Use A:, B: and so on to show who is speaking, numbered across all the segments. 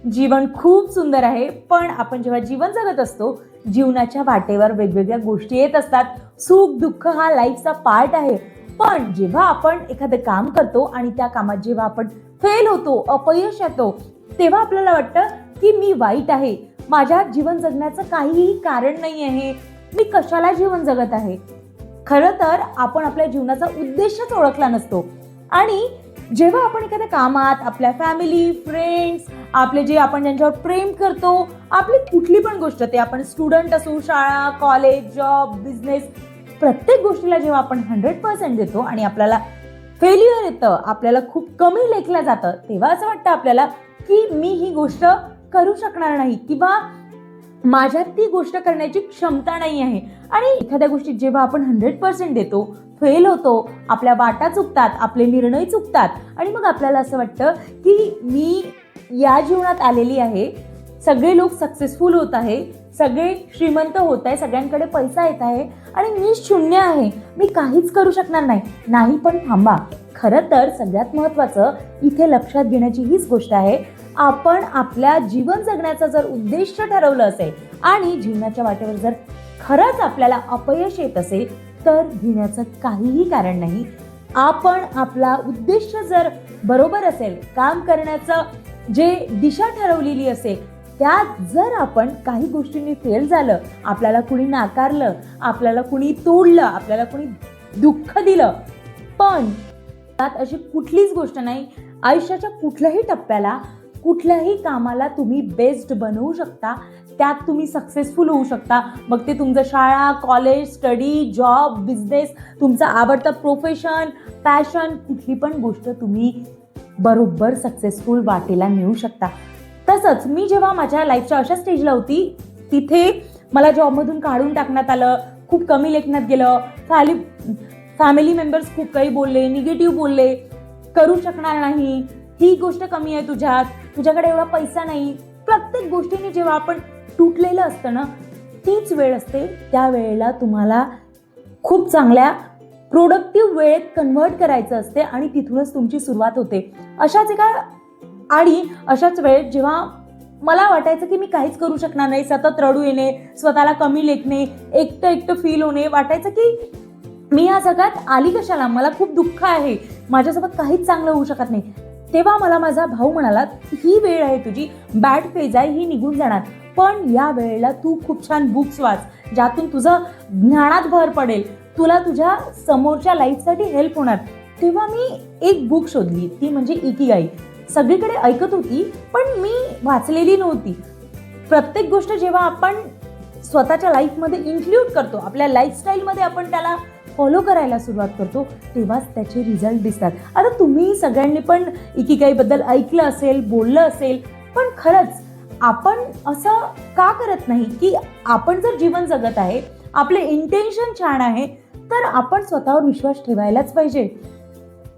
A: जीवन खूप सुंदर आहे, पण आपण जेव्हा जीवन जगत असतो, जीवनाच्या वाटेवर वेगवेगळ्या गोष्टी येत असतात. सुख दुःख हा लाईफचा पार्ट आहे. पण जेव्हा आपण एखादं काम करतो आणि त्या कामात जेव्हा आपण फेल होतो, अपयश येतो, तेव्हा आपल्याला वाटतं की मी वाईट आहे, माझ्या जीवन जगण्याचं काहीही कारण नाही आहे, मी कशाला जीवन जगत आहे. खरं तर आपण आपल्या जीवनाचा उद्देशच ओळखला नसतो. आणि जेव्हा आपण एखाद्या कामात आपल्या फॅमिली, फ्रेंड्स, आपले जे आपण ज्यांच्यावर प्रेम करतो, आपली कुठली पण गोष्ट, ते आपण स्टुडंट असो, शाळा, कॉलेज, जॉब, बिझनेस, प्रत्येक गोष्टीला जेव्हा आपण 100% देतो आणि आपल्याला फेल्युअर येतं, आपल्याला खूप कमी लेखलं जातं, तेव्हा असं वाटतं आपल्याला की मी ही गोष्ट करू शकणार नाही किंवा माझ्यात ती गोष्ट करण्याची क्षमता नाही आहे. आणि एखाद्या गोष्टीत जेव्हा आपण 100% देतो, फेल होतो, आपल्या वाटा चुकतात, आपले निर्णय चुकतात आणि मग आपल्याला असं वाटतं की मी या जीवनात आलेली आहे, सगळे लोक सक्सेसफुल होत आहे, सगळे श्रीमंत होत आहे, सगळ्यांकडे पैसा येत आहे आणि मी शून्य आहे, मी काहीच करू शकणार नाही. नाही, पण थांबा, खरं तर सगळ्यात महत्त्वाचं इथे लक्षात घेण्याची हीच गोष्ट आहे, आपण आपल्या जीवन जगण्याचा जर उद्देश ठरवलं असेल आणि जीवनाच्या वाटेवर जर खरंच आपल्याला अपयश येत असेल तर भिण्याचं काहीही कारण नाही. आपण आपला उद्देश जर बरोबर असेल, काम करण्याचं जे दिशा ठरवलेली असेल, त्यात जर आपण काही गोष्टींनी फेल झालं, आपल्याला कुणी नाकारलं, आपल्याला कुणी तोडलं, आपल्याला कुणी दुःख दिलं, पण त्यात अशी कुठलीच गोष्ट नाही. आयुष्याच्या कुठल्याही टप्प्याला, कुठल्याही कामाला तुम्ही बेस्ट बनवू शकता, त्यात तुम्ही सक्सेसफुल होऊ शकता. मग ते तुमचं शाळा, कॉलेज, स्टडी, जॉब, बिझनेस, तुमचं आवडतं प्रोफेशन, पॅशन, कुठली पण गोष्ट तुम्ही बरोबर सक्सेसफुल वाटेला नेऊ शकता. तसंच मी जेव्हा माझ्या लाईफच्या अशा स्टेजला होती, तिथे मला जॉबमधून काढून टाकण्यात आलं, खूप कमी लेखनात गेलं, फॅमिली मेंबर्स खूप काही बोलले, निगेटिव्ह बोलले, करू शकणार नाही, ही गोष्ट कमी आहे तुझ्यात, तुझ्याकडे एवढा पैसा नाही. प्रत्येक गोष्टीने जेव्हा आपण तुटलेलं असतं ना, तीच वेळ असते, त्या वेळेला तुम्हाला खूप चांगल्या प्रोडक्टिव्ह वेळेत कन्व्हर्ट करायचं असते आणि तिथूनच तुमची सुरुवात होते. अशाच वेळेत जेव्हा मला वाटायचं की मी काहीच करू शकणार नाही, सतत रडू येणे, स्वतःला कमी लेखणे, एकटं फील होणे, वाटायचं की मी या जगात आली कशाला, मला खूप दुःख आहे, माझ्यासोबत काहीच चांगलं होऊ शकत नाही. तेव्हा मला माझा भाऊ म्हणाला, ही वेळ आहे तुझी, बॅड फेज आहे, ही निघून जाणार, पण या वेळेला तू खूप छान बुक्स वाच, ज्यातून तुझं ज्ञानात भर पडेल, तुला तुझ्या समोरच्या लाईफसाठी हेल्प होणार. तेव्हा मी एक बुक शोधली, ती म्हणजे इकिगाई. सगळीकडे ऐकत होती पण मी वाचलेली नव्हती. प्रत्येक गोष्ट जेव्हा आपण स्वतःच्या लाईफमध्ये इन्क्लूड करतो, आपल्या लाईफस्टाईलमध्ये आपण त्याला फॉलो करायला सुरुवात करतो, तेव्हाच त्याचे रिझल्ट दिसतात. आता तुम्ही सगळ्यांनी पण इकिगाईबद्दल ऐकलं असेल, बोललं असेल, पण खरंच आपण असं का करत नाही की आपण जर जीवन जगत आहे, आपले इंटेन्शन छान आहे, तर आपण स्वतःवर विश्वास ठेवायलाच पाहिजे.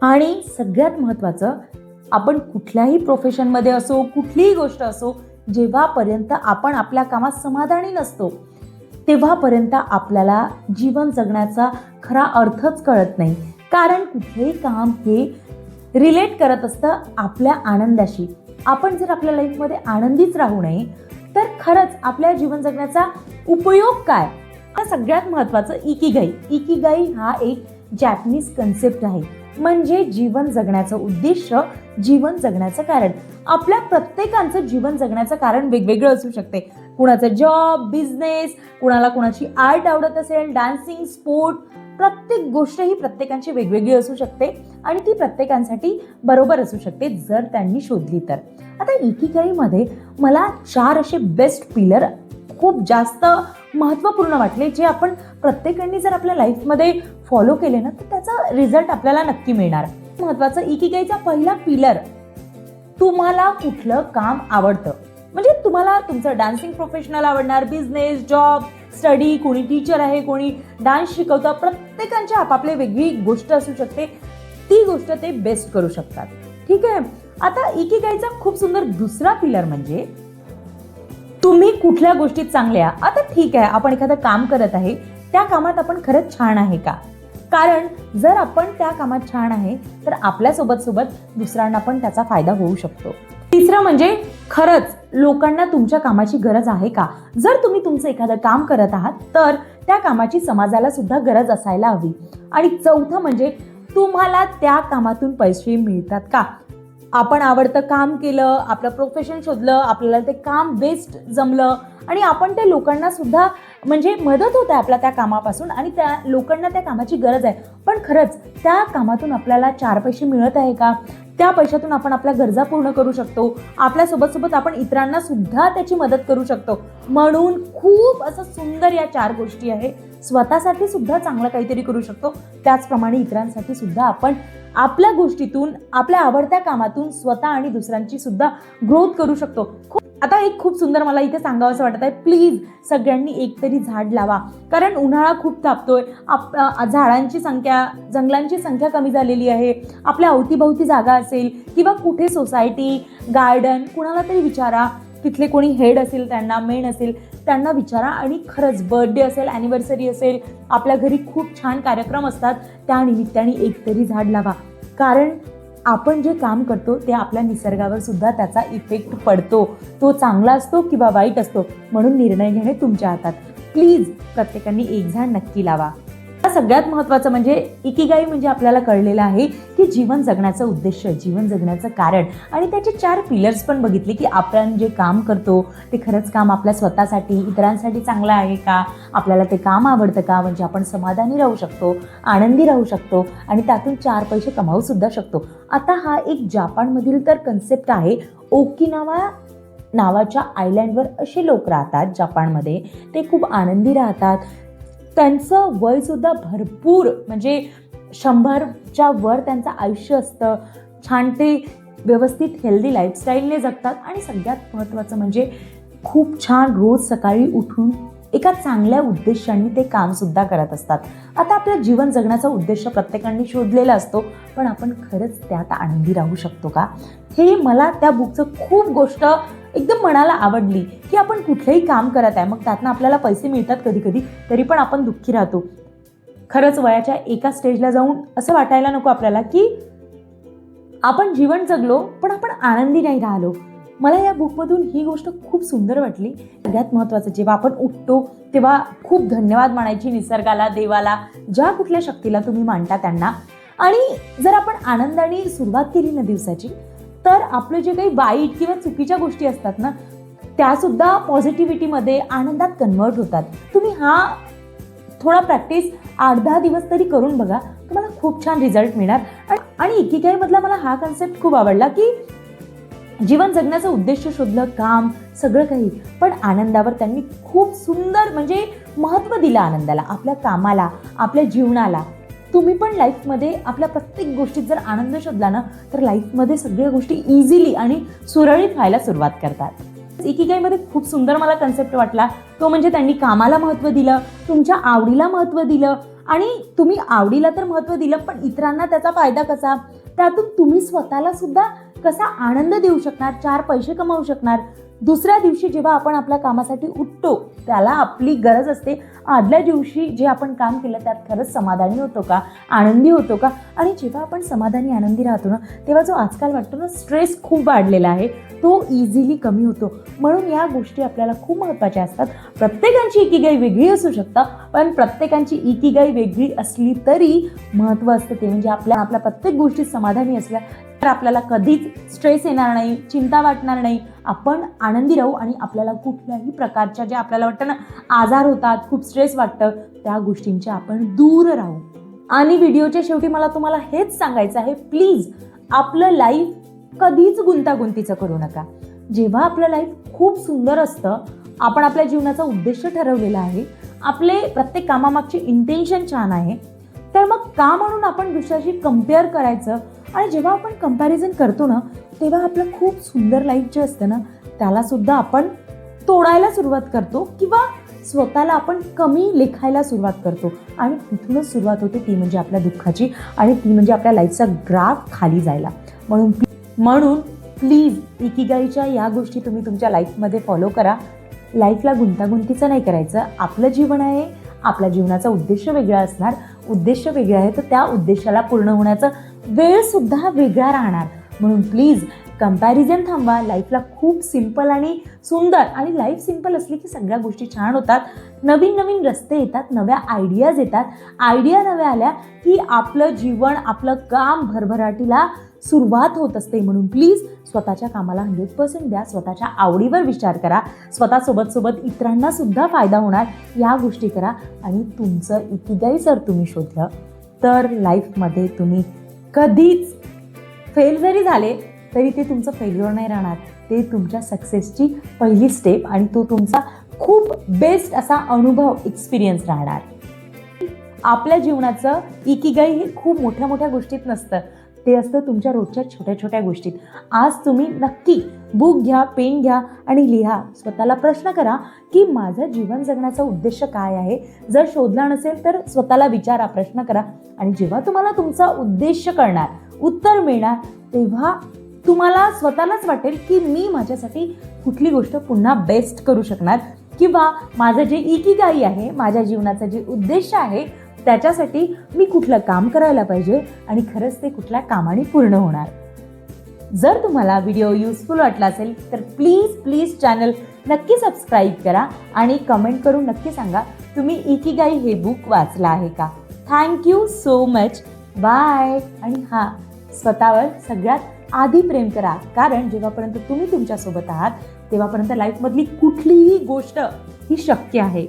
A: आणि सगळ्यात महत्त्वाचं, आपण कुठल्याही प्रोफेशनमध्ये असो, कुठलीही गोष्ट असो, जेव्हापर्यंत आपण आपल्या कामात समाधानी नसतो, तेव्हापर्यंत आपल्याला जीवन जगण्याचा खरा अर्थच कळत नाही. कारण कुठलेही काम हे रिलेट करत असतं आपल्या आनंदाशी. आपण जर आपल्या लाईफमध्ये आनंदीच राहू नये तर खरंच आपल्या जीवन जगण्याचा उपयोग काय? आता सगळ्यात महत्त्वाचं इकिगाई. इकिगाई हा एक जॅपनीज कन्सेप्ट आहे, म्हणजे जीवन जगण्याचं उद्देश, जीवन जगण्याचं कारण. आपल्या प्रत्येकाचं जीवन जगण्याचं कारण वेगवेगळं असू शकते. कुणाचं जॉब, बिझनेस, कुणाची आर्ट आवडत असेल, डान्सिंग, स्पोर्ट, प्रत्येक गोष्ट ही प्रत्येकाची वेगवेगळी असू शकते आणि ती प्रत्येकांसाठी बरोबर असू शकते जर त्यांनी शोधली तर. आता इकिगाईमध्ये मला 4 असे बेस्ट पिलर खूप जास्त महत्त्वपूर्ण वाटले, जे आपण प्रत्येकाने जर आपल्या लाईफमध्ये फॉलो केले ना, तर त्याचा रिझल्ट आपल्याला नक्की मिळणार. महत्त्वाचं, इकिगाईचा पहिला पिलर, तुम्हाला कुठलं काम आवडतं. म्हणजे तुम्हाला तुमचं डान्सिंग प्रोफेशनल आवडणार, बिझनेस, जॉब, स्टडी, कोणी टीचर आहे, कोणी डान्स शिकवतं, प्रत्येकांची आपापली वेगळी गोष्ट असू शकते, ती गोष्ट ते बेस्ट करू शकतात. ठीक आहे. आता इकिगाईचा खूप सुंदर दुसरा पिलर म्हणजे तुम्ही कुठल्या गोष्टीत चांगले आहात. आता ठीक आहे, आपण एखादं काम करत आहे, त्या कामात आपण खरंच छान आहे का? कारण जर आपण त्या कामात छान आहे तर आपल्यासोबत दुसऱ्यांना पण त्याचा फायदा होऊ शकतो. तिसरं म्हणजे खरंच लोकांना तुमच्या कामाची गरज आहे का? जर तुम्ही तुमचं एखादं काम करत आहात तर त्या कामाची समाजाला सुद्धा गरज असायला हवी. आणि चौथं म्हणजे तुम्हाला त्या कामातून पैसे मिळतात का? आपण आवडतं काम केलं, आपलं प्रोफेशन शोधलं, आपल्याला ते काम बेस्ट जमलं आणि आपण ते लोकांना सुद्धा म्हणजे मदत होत आहे आपल्या त्या कामापासून आणि त्या लोकांना त्या कामाची गरज आहे. पण खरंच त्या कामातून आपल्याला 4 पैसे मिळत आहे का? त्या पैशातून आपण आपल्या गरजा पूर्ण करू शकतो, आपल्यासोबत आपण इतरांना सुद्धा त्याची मदत करू शकतो. म्हणून खूप असं सुंदर या 4 गोष्टी आहे. स्वतःसाठी सुद्धा चांगलं काहीतरी करू शकतो, त्याचप्रमाणे इतरांसाठी सुद्धा आपण आपल्या गोष्टीतून, आपल्या आवडत्या कामातून स्वतः आणि दुसऱ्यांची सुद्धा ग्रोथ करू शकतो. आता एक खूप सुंदर मला इथे सांगावं असं वाटत आहे, प्लीज सगळ्यांनी एक तरी झाड लावा. कारण उन्हाळा खूप तापतोय, झाडांची संख्या, जंगलांची संख्या कमी झालेली आहे. आपल्या अवतीभवती जागा असेल किंवा कुठे सोसायटी, गार्डन, कुणाला तरी विचारा, तिथले कोणी हेड असेल, त्यांना मेन असेल त्यांना विचारा. आणि खरंच बर्थडे असेल, ॲनिव्हर्सरी असेल, आपल्या घरी खूप छान कार्यक्रम असतात, त्या निमित्ताने एक तरी झाड लावा. कारण आपण जे काम करतो ते आपल्या निसर्गावर सुद्धा त्याचा इफेक्ट पडतो. तो चांगला असतो किंवा वाईट असतो, म्हणून निर्णय घेणे तुमच्या हातात. प्लीज प्रत्येकाने एक झाड नक्की लावा. सगळ्यात महत्त्वाचं म्हणजे इकिगाई म्हणजे आपल्याला कळलेलं आहे की जीवन जगण्याचं उद्देश, जीवन जगण्याचं कारण आणि त्याचे 4 पिलर्स पण बघितले की आपण जे काम करतो ते खरंच काम आपल्या स्वतःसाठी, इतरांसाठी चांगलं आहे का? आपल्याला ते काम आवडतं का? म्हणजे आपण समाधानी राहू शकतो, आनंदी राहू शकतो आणि त्यातून 4 पैसे कमावू सुद्धा शकतो. आता हा एक जापानमधील तर कन्सेप्ट आहे. ओकिनावा नावाच्या आयलँडवर असे लोक राहतात जापानमध्ये, ते खूप आनंदी राहतात. त्यांचं वयसुद्धा भरपूर म्हणजे 100च्या वर त्यांचं आयुष्य असतं. छान ते व्यवस्थित हेल्दी लाईफस्टाईलने जगतात आणि सगळ्यात महत्त्वाचं म्हणजे खूप छान रोज सकाळी उठून एका चांगल्या उद्देशाने ते कामसुद्धा करत असतात. आता आपलं जीवन जगण्याचा उद्देश प्रत्येकाने शोधलेला असतो, पण आपण खरंच त्यात आनंदी राहू शकतो का? हे मला त्या बुकचं खूप गोष्ट एकदम मनाला आवडली की आपण कुठलंही काम करत आहे, मग त्यातनं आपल्याला पैसे मिळतात कधी कधी, तरी पण आपण दुःखी राहतो. खरंच वयाच्या एका स्टेजला जाऊन असं वाटायला नको आपल्याला की आपण जीवन जगलो पण आपण आनंदी नाही राहिलो. मला या बुकमधून ही गोष्ट खूप सुंदर वाटली. सगळ्यात महत्त्वाचं, जेव्हा आपण उठतो तेव्हा खूप धन्यवाद मानायची निसर्गाला, देवाला, ज्या कुठल्या शक्तीला तुम्ही मानता त्यांना. आणि जर आपण आनंदाने सुरुवात केली ना दिवसाची, तर आपलं जे काही वाईट किंवा चुकीच्या गोष्टी असतात ना, त्यासुद्धा पॉझिटिव्हिटीमध्ये, आनंदात कन्वर्ट होतात. तुम्ही हा थोडा प्रॅक्टिस 8-10 दिवस तरी करून बघा, तुम्हाला खूप छान रिझल्ट मिळणार. आणि इकिगाईमधला मला हा कन्सेप्ट खूप आवडला की जीवन जगण्याचं उद्देश शोधलं, काम सगळं काही, पण आनंदावर त्यांनी खूप सुंदर म्हणजे महत्त्व दिलं आनंदाला, आपल्या कामाला, आपल्या जीवनाला. तुम्ही पण लाईफमध्ये आपल्या प्रत्येक गोष्टीत जर आनंद शोधला ना, तर लाईफमध्ये सगळ्या गोष्टी इझिली आणि सुरळीत व्हायला सुरुवात करतात. इकिगाईमध्ये खूप सुंदर मला कन्सेप्ट वाटला तो म्हणजे त्यांनी कामाला महत्त्व दिलं, तुमच्या आवडीला महत्त्व दिलं आणि तुम्ही आवडीला तर महत्त्व दिलं, पण इतरांना त्याचा फायदा कसा, त्यातून तुम्ही स्वतःला सुद्धा कसा आनंद देऊ शकणार, 4 पैसे कमावू शकणार. दुसऱ्या दिवशी जेव्हा आपण आपल्या कामासाठी उठतो त्याला आपली गरज असते, आदल्या दिवशी जे आपण काम केलं त्यात खरंच समाधानी होतो का, आनंदी होतो का? आणि जेव्हा आपण समाधानी आनंदी राहतो ना, तेव्हा जो आजकाल वाटतो ना स्ट्रेस खूप वाढलेला आहे, तो इझिली कमी होतो. म्हणून या गोष्टी आपल्याला खूप महत्त्वाच्या असतात. प्रत्येकाची इकिगाई वेगळी असू शकतं, पण प्रत्येकाची इकिगाई वेगळी असली तरी महत्त्व असतं ते म्हणजे आपल्या प्रत्येक गोष्टीत समाधानी असल्या तर आपल्याला कधीच स्ट्रेस येणार नाही, चिंता वाटणार नाही, आपण आनंदी राहू आणि आपल्याला कुठल्याही प्रकारच्या जे आपल्याला वाटतं ना आजार होतात, खूप स्ट्रेस वाटतं, त्या गोष्टींचे आपण दूर राहू. आणि व्हिडिओच्या शेवटी मला तुम्हाला हेच सांगायचं आहे, प्लीज आपलं लाईफ कधीच गुंतागुंतीचं करू नका. जेव्हा आपलं लाईफ खूप सुंदर असतं, आपण आपल्या जीवनाचा उद्देश ठरवलेला आहे, आपले प्रत्येक कामामागचे इंटेन्शन छान आहे, तर मग का म्हणून आपण दुसऱ्याशी कम्पेअर करायचं? आणि जेव्हा आपण कंपॅरिझन करतो ना, तेव्हा आपलं खूप सुंदर लाईफ जे असतं ना त्याला सुद्धा आपण तोडायला सुरुवात करतो किंवा स्वतःला आपण कमी लेखायला सुरुवात करतो आणि तिथूनच सुरुवात होते ती म्हणजे आपल्या दुःखाची आणि ती म्हणजे आपल्या लाईफचा ग्राफ खाली जायला. म्हणून प्लीज इकिगाईच्या या गोष्टी तुम्ही तुमच्या लाईफमध्ये फॉलो करा. लाईफला गुंतागुंतीचं नाही करायचं. आपलं जीवन आहे, आपल्या जीवनाचा उद्देश वेगळा असणार, उद्देश वेगळा आहे तर त्या उद्देशाला पूर्ण होण्याचा वेळ सुद्धा वेगळा राहणार. म्हणून प्लीज कंपॅरिझन थांबवा. लाईफला खूप सिंपल आणि सुंदर, आणि लाईफ सिंपल असली की सगळ्या गोष्टी छान होतात. नवीन नवीन रस्ते येतात, नव्या आयडियाज येतात. आयडिया नव्या आल्या की आपलं जीवन, आपलं काम भरभराटीला सुरुवात होत असते. म्हणून प्लीज स्वतःच्या कामाला 100% द्या. स्वतःच्या आवडीवर विचार करा. स्वतःसोबत इतरांना सुद्धा फायदा होणार या गोष्टी करा. आणि तुमचं इकिगाई जर तुम्ही शोधलं तर लाईफमध्ये तुम्ही कधीच फेल जरी झाले तरी ते तुमचं फेल्युअर नाही राहणार. ते तुमच्या सक्सेसची पहिली स्टेप आणि तो तुमचा खूप बेस्ट असा अनुभव, एक्सपिरियन्स राहणार. आपल्या जीवनाचं इकिगाई हे खूप मोठ्या मोठ्या गोष्टीत नसतं, ते असतं तुमच्या रोजच्या छोट्या छोट्या गोष्टीत. आज तुम्ही नक्की बुक घ्या, पेन घ्या आणि लिहा. स्वतःला प्रश्न करा की माझं जीवन जगण्याचा उद्देश काय आहे. जर शोधला नसेल तर स्वतःला विचारा, प्रश्न करा. आणि जेव्हा तुम्हाला तुमचा उद्देश कळणार, उत्तर मिळणार, तेव्हा तुम्हाला स्वतःलाच वाटेल की मी माझ्यासाठी कुठली गोष्ट पुन्हा बेस्ट करू शकणार, किंवा माझं जे इकिगाई आहे, माझ्या जीवनाचा जे उद्देश आहे, त्याच्यासाठी मी कुठलं काम करायला पाहिजे आणि खरंच ते कुठल्या कामाने पूर्ण होणार. जर तुम्हाला व्हिडिओ युजफुल वाटला असेल तर प्लीज चॅनल नक्की सबस्क्राईब करा आणि कमेंट करून नक्की सांगा तुम्ही इकिगाई हे बुक वाचलं आहे का. Thank you so much. बाय. आणि हां, स्वतःवर सगळ्यात आधी प्रेम करा, कारण जेव्हापर्यंत तुम्ही तुमच्यासोबत आहात तेव्हापर्यंत लाईफमधली कुठलीही गोष्ट ही शक्य आहे.